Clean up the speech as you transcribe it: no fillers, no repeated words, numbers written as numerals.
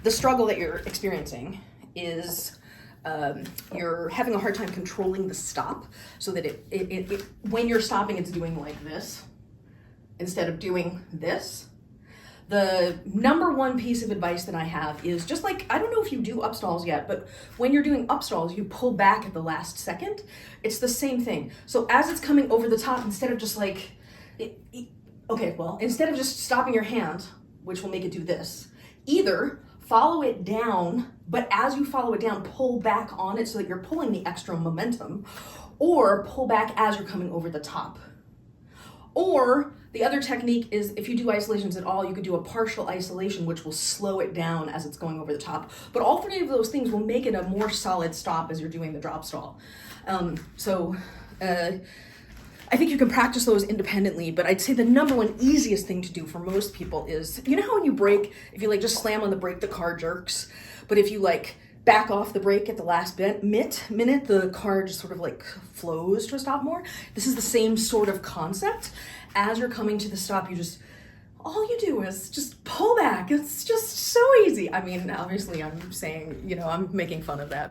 the struggle that you're experiencing is you're having a hard time controlling the stop so that it when you're stopping, it's doing like this instead of doing this. The number one piece of advice that I have is just like, I don't know if you do upstalls yet, but when you're doing upstalls, you pull back at the last second. It's the same thing. So as it's coming over the top, instead of just like, instead of just stopping your hand, which will make it do this, either follow it down, but as you follow it down, pull back on it so that you're pulling the extra momentum, or pull back as you're coming over the top. Or the other technique is, if you do isolations at all, you could do a partial isolation, which will slow it down as it's going over the top. But all three of those things will make it a more solid stop as you're doing the drop stall. I think you can practice those independently, but I'd say the number one easiest thing to do for most people is, you know how when you brake, if you like just slam on the brake, the car jerks, but if you like back off the brake at the last minute, the car just sort of like flows to a stop more. This is the same sort of concept. As you're coming to the stop, all you do is just pull back. It's just so easy. I mean, obviously I'm saying, I'm making fun of that.